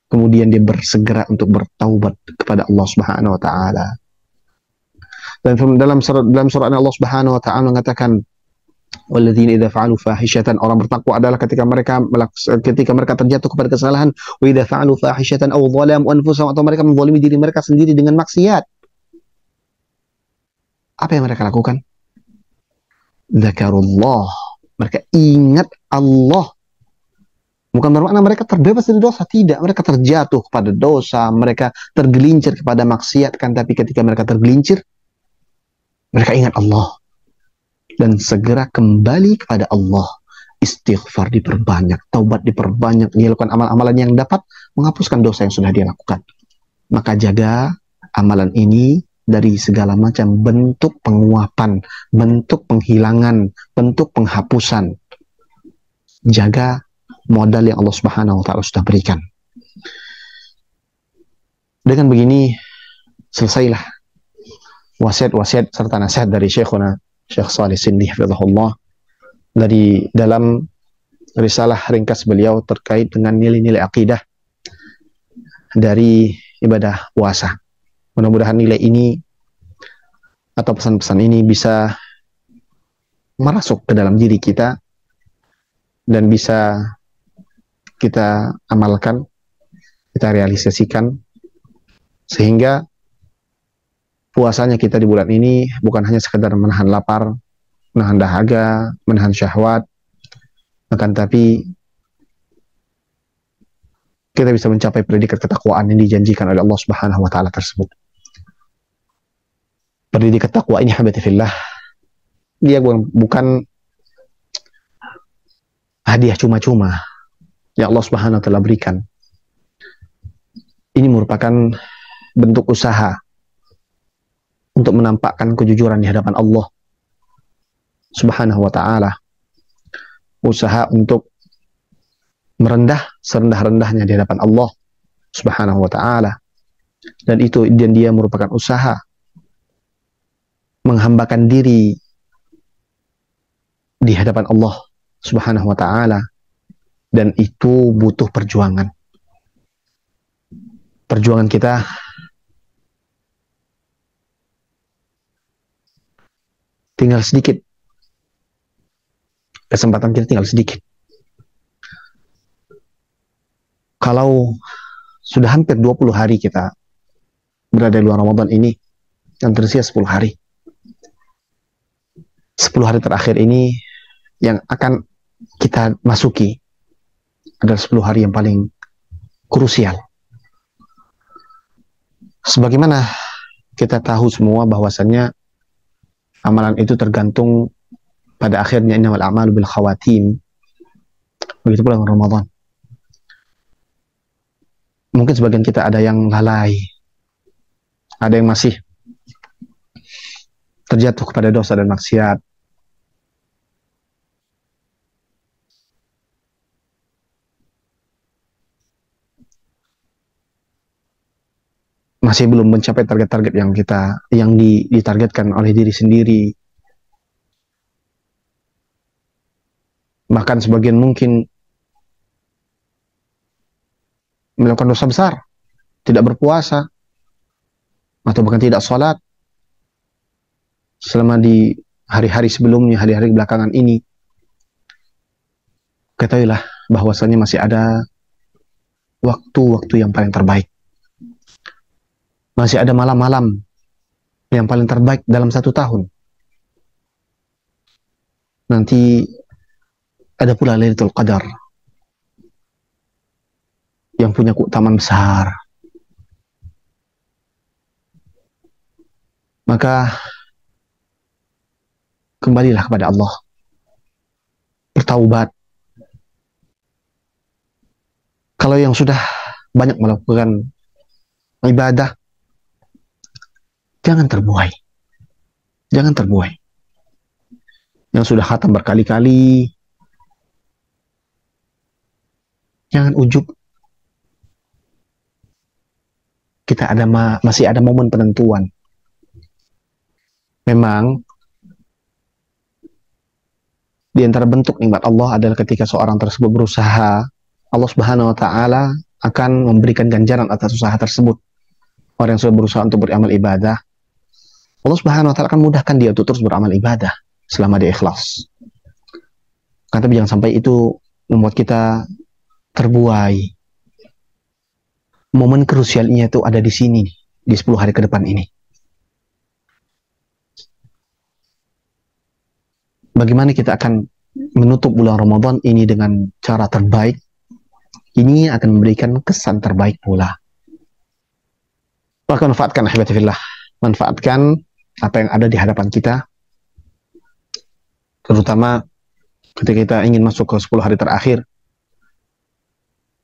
Kemudian dia bersegera untuk bertaubat kepada Allah Subhanahu wa taala. Dan dalam surah Allah Subhanahu wa taala mengatakan, walladzina idza fa'alu fahishatan, orang bertakwa adalah ketika mereka terjatuh kepada kesalahan, wa idza fa'alu fahishatan aw zalamu anfusahum, atau mereka menzalimi diri mereka sendiri dengan maksiat. Apa yang mereka lakukan? Dzakarullah, mereka ingat Allah. Bukan bermakna mereka terbebas dari dosa, tidak. Mereka terjatuh kepada dosa, mereka tergelincir kepada maksiat, kan tapi ketika mereka tergelincir, mereka ingat Allah dan segera kembali kepada Allah. Istighfar diperbanyak, taubat diperbanyak, dilakukan amalan-amalan yang dapat menghapuskan dosa yang sudah dia lakukan. Maka jaga amalan ini dari segala macam bentuk penguapan, bentuk penghilangan, bentuk penghapusan. Jaga modal yang Allah Subhanahu wa taala sudah berikan. Dengan begini selesailah wasiat-wasiat serta nasihat dari Syekhuna Syekh Shalih Sindi hafizahullah dari dalam risalah ringkas beliau terkait dengan nilai-nilai akidah dari ibadah puasa. Mudah-mudahan nilai ini atau pesan-pesan ini bisa merasuk ke dalam diri kita dan bisa kita amalkan, kita realisasikan, sehingga puasanya kita di bulan ini bukan hanya sekedar menahan lapar, menahan dahaga, menahan syahwat, akan tapi kita bisa mencapai predikat ketakwaan yang dijanjikan oleh Allah Subhanahu wa taala tersebut. Predikat takwa ini habati fillah, dia bukan hadiah cuma-cuma yang Allah Subhanahu wa taala berikan. Ini merupakan bentuk usaha untuk menampakkan kejujuran di hadapan Allah Subhanahu wa taala. Usaha untuk merendah serendah-rendahnya di hadapan Allah Subhanahu wa taala. Dan dia merupakan usaha menghambakan diri di hadapan Allah Subhanahu wa taala dan itu butuh perjuangan. Perjuangan kita tinggal sedikit, kesempatan kita tinggal sedikit. Kalau sudah hampir 20 hari kita berada di luar Ramadan ini, yang tersisa 10 hari. 10 hari terakhir ini yang akan kita masuki adalah 10 hari yang paling krusial. Sebagaimana kita tahu semua bahwasannya amalan itu tergantung pada akhirnya, innamal a'malu bil khawatim. Begitu pula dengan Ramadan. Mungkin sebagian kita ada yang lalai, ada yang masih terjatuh kepada dosa dan maksiat. Masih belum mencapai target-target yang ditargetkan oleh diri sendiri. Bahkan sebagian mungkin melakukan dosa besar, tidak berpuasa, atau bahkan tidak sholat selama di hari-hari sebelumnya, hari-hari belakangan ini. Ketahuilah bahwasannya masih ada waktu-waktu yang paling terbaik. Masih ada malam-malam yang paling terbaik dalam 1 tahun. Nanti ada pula Lailatul Qadar yang punya keutamaan besar. Maka kembalilah kepada Allah, bertaubat. Kalau yang sudah banyak melakukan ibadah, jangan terbuai. Jangan terbuai. Yang sudah khatam berkali-kali, jangan ujub. Masih ada momen penentuan. Memang di antara bentuk nikmat Allah adalah ketika seorang tersebut berusaha, Allah Subhanahu wa taala akan memberikan ganjaran atas usaha tersebut. Orang yang sudah berusaha untuk beramal ibadah, Allah Subhanahu wa taala akan mudahkan dia untuk terus beramal ibadah selama dia ikhlas. Tapi jangan sampai itu membuat kita terbuai. Momen krusialnya itu ada di sini, di 10 hari ke depan ini. Bagaimana kita akan menutup bulan Ramadan ini dengan cara terbaik? Ini akan memberikan kesan terbaik pula. Maka manfaatkan, ahibbatifillah, manfaatkan apa yang ada di hadapan kita, terutama ketika kita ingin masuk ke 10 hari terakhir.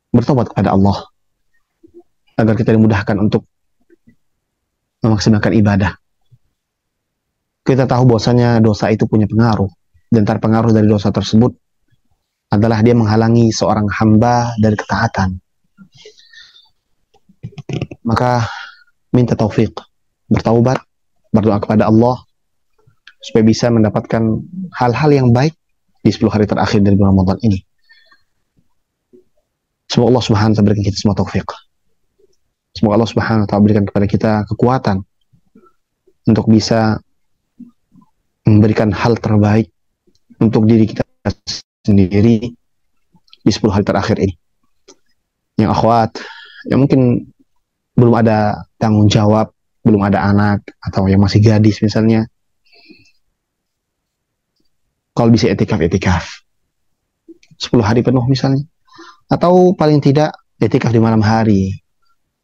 Bertobat kepada Allah agar kita dimudahkan untuk memaksimalkan ibadah. Kita tahu bahwasanya dosa itu punya pengaruh, dan pengaruh dari dosa tersebut adalah dia menghalangi seorang hamba dari ketaatan. Maka minta taufik, bertaubat, berdoa kepada Allah supaya bisa mendapatkan hal-hal yang baik di 10 hari terakhir dari bulan Ramadan ini. Semoga Allah Subhanahu wa taala berikan kita semua taufik. Semoga Allah Subhanahu wa taala berikan kepada kita kekuatan untuk bisa memberikan hal terbaik untuk diri kita sendiri di 10 hari terakhir ini. Yang akhwat, yang mungkin belum ada tanggung jawab, belum ada anak, atau yang masih gadis misalnya, kalau bisa etikaf 10 hari penuh misalnya, atau paling tidak etikaf di malam hari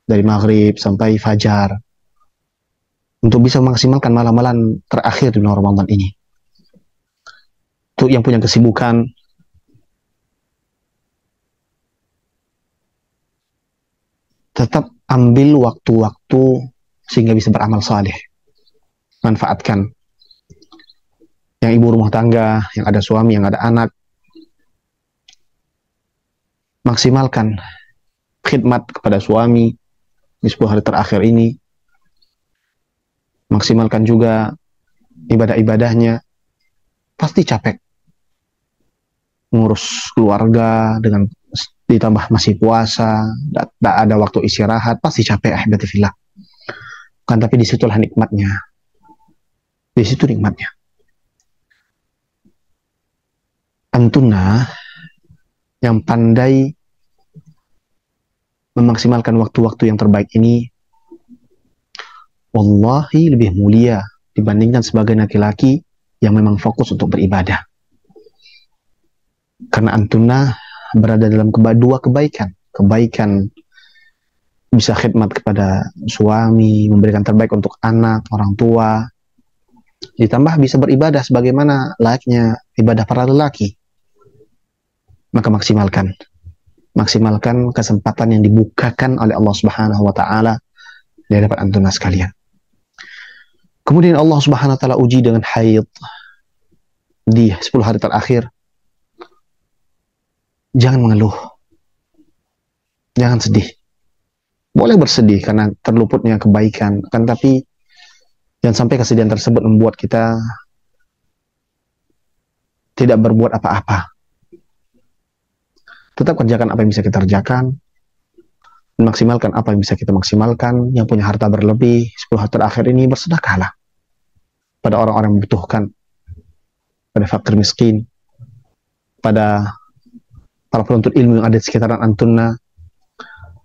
dari maghrib sampai fajar, untuk bisa memaksimalkan malam-malam terakhir di bulan Ramadan ini. Untuk yang punya kesibukan, tetap ambil waktu-waktu sehingga bisa beramal saleh. Manfaatkan. Yang ibu rumah tangga, yang ada suami, yang ada anak, maksimalkan khidmat kepada suami di 10 hari terakhir ini. Maksimalkan juga ibadah-ibadahnya. Pasti capek. ngurus keluarga dengan ditambah masih puasa, tidak ada waktu istirahat, pasti capek ahibbatifillah. Kan tapi disitulah nikmatnya. Di situ nikmatnya. Antuna yang pandai memaksimalkan waktu-waktu yang terbaik ini, wallahi lebih mulia dibandingkan sebagai laki-laki yang memang fokus untuk beribadah. Karena antuna berada dalam dua kebaikan. Kebaikan bisa khidmat kepada suami, memberikan terbaik untuk anak, orang tua. Ditambah bisa beribadah sebagaimana layaknya ibadah para lelaki. Maka maksimalkan kesempatan yang dibukakan oleh Allah Subhanahu wa taala di hadapan antuna sekalian. Kemudian Allah Subhanahu wa taala uji dengan haid di 10 hari terakhir. Jangan mengeluh. Jangan sedih. Boleh bersedih karena terluputnya kebaikan, kan, tapi jangan sampai kesedihan tersebut membuat kita tidak berbuat apa-apa. Tetap kerjakan apa yang bisa kita kerjakan, maksimalkan apa yang bisa kita maksimalkan. Yang punya harta berlebih 10 hari terakhir ini, bersedekahlah pada orang-orang yang membutuhkan, pada fakir miskin, pada para penuntut ilmu yang ada di sekitaran antuna,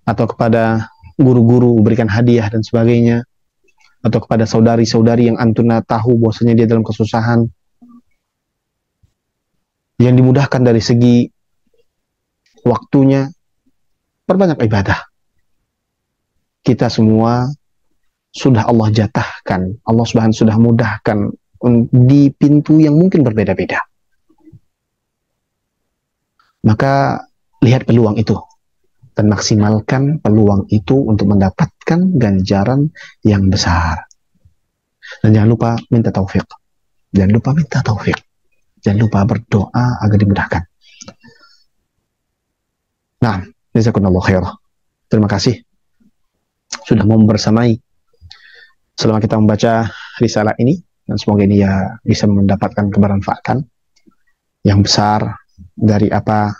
atau kepada guru-guru, berikan hadiah dan sebagainya, atau kepada saudari-saudari yang antuna tahu bahwasanya dia dalam kesusahan, yang dimudahkan dari segi waktunya. Perbanyak ibadah. Kita semua sudah Allah jatahkan, Allah Subhanahu sudah mudahkan di pintu yang mungkin berbeda-beda. Maka lihat peluang itu dan maksimalkan peluang itu untuk mendapatkan ganjaran yang besar. Dan jangan lupa minta taufik. Jangan lupa minta taufik. Jangan lupa berdoa agar dimudahkan. Nah, jazakumullahu khairah. Terima kasih sudah mau bersamai selama kita membaca risalah ini, dan semoga ini ya bisa mendapatkan kebermanfaatan yang besar dari apa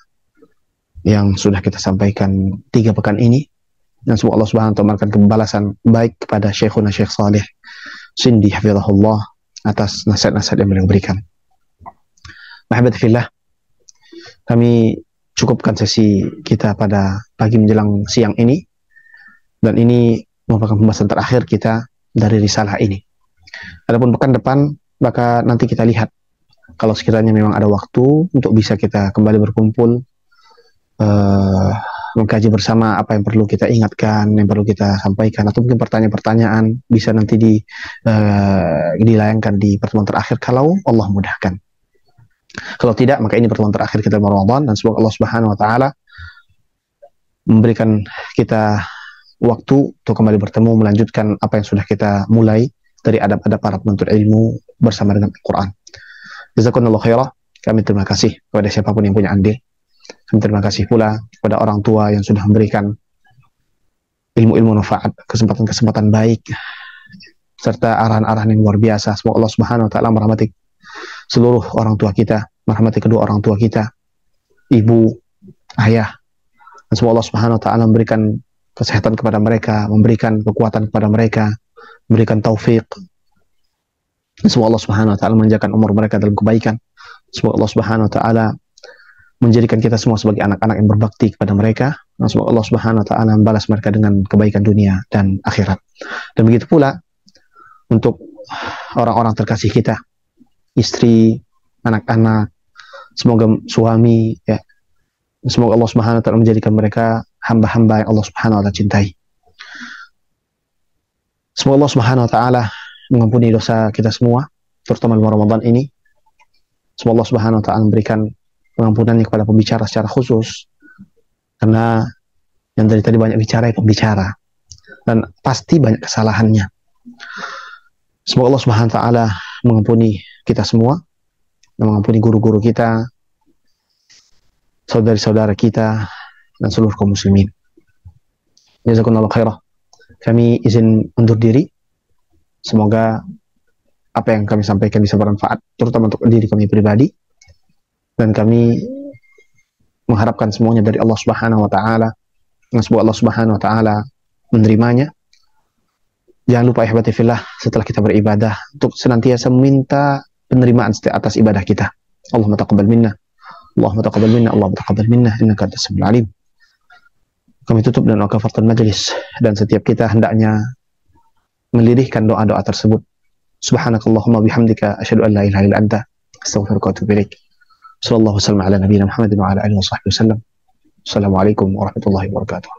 yang sudah kita sampaikan 3 pekan ini, dan semoga Allah Subhanahu wa taala memberikan kebalasan baik kepada Syekhuna Syekh Saleh Sindi hafizahullah atas nasihat-nasihat yang beliau berikan. Mahabbati fillah, kami cukupkan sesi kita pada pagi menjelang siang ini, dan ini merupakan pembahasan terakhir kita dari risalah ini. Adapun pekan depan, maka nanti kita lihat kalau sekiranya memang ada waktu untuk bisa kita kembali berkumpul, mengkaji bersama apa yang perlu kita ingatkan, yang perlu kita sampaikan, atau mungkin pertanyaan-pertanyaan bisa nanti dilayangkan di pertemuan terakhir kalau Allah mudahkan. Kalau tidak, maka ini pertemuan terakhir kita Ramadan, dan semoga Allah Subhanahu wa taala memberikan kita waktu untuk kembali bertemu, melanjutkan apa yang sudah kita mulai dari adab-adab para penuntut ilmu bersama dengan Al-Quran. Jazakumullahu khairah. Kami terima kasih kepada siapapun yang punya andil. Kami terima kasih pula kepada orang tua yang sudah memberikan ilmu-ilmu manfaat, kesempatan-kesempatan baik, serta arahan-arahan yang luar biasa. Semoga Allah Subhanahu wa taala merahmati seluruh orang tua kita, merahmati kedua orang tua kita, ibu, ayah. Dan semoga Allah Subhanahu wa taala memberikan kesehatan kepada mereka, memberikan kekuatan kepada mereka, memberikan taufik. Semoga Allah Subhanahu wa taala menjaga umur mereka dalam kebaikan. Semoga Allah Subhanahu wa taala menjadikan kita semua sebagai anak-anak yang berbakti kepada mereka. Dan semoga Allah Subhanahu wa taala membalas mereka dengan kebaikan dunia dan akhirat. Dan begitu pula untuk orang-orang terkasih kita, istri, anak-anak, semoga suami, ya, semoga Allah Subhanahu wa taala menjadikan mereka hamba-hamba yang Allah Subhanahu wa taala cintai. Semoga Allah Subhanahu wa taala mengampuni dosa kita semua, terutama di Ramadan ini. Semoga Allah Subhanahu wa taala memberikan pengampunannya kepada pembicara secara khusus, karena yang dari tadi banyak bicara pembicara, dan pasti banyak kesalahannya. Semoga Allah Subhanahu wa taala mengampuni kita semua, dan mengampuni guru-guru kita, saudari-saudara kita, dan seluruh kaum muslimin. Jazakumullahu khairah. Kami izin undur diri. Semoga apa yang kami sampaikan bisa bermanfaat, terutama untuk diri kami pribadi. Dan kami mengharapkan semuanya dari Allah Subhanahu wa taala. Semoga Allah Subhanahu wa taala menerimanya. Jangan lupa ihbati fillah, setelah kita beribadah untuk senantiasa meminta penerimaan atas ibadah kita. Allahumma taqabbal minna, Allahumma taqabbal minna, Allahumma taqabbal minna, innaka antas samiul alim. Kami tutup dengan kafaratul majlis, dan setiap kita hendaknya melirihkan doa-doa tersebut. Subhanakallahumma bihamdika asyhadu an la ilaha illa anta astaghfiruka wa atubu ilaik. Sallallahu alaihi wasallam ala nabiyyina Muhammadin wa ala alihi wa sahbihi wasallam. Assalamualaikum warahmatullahi wabarakatuh.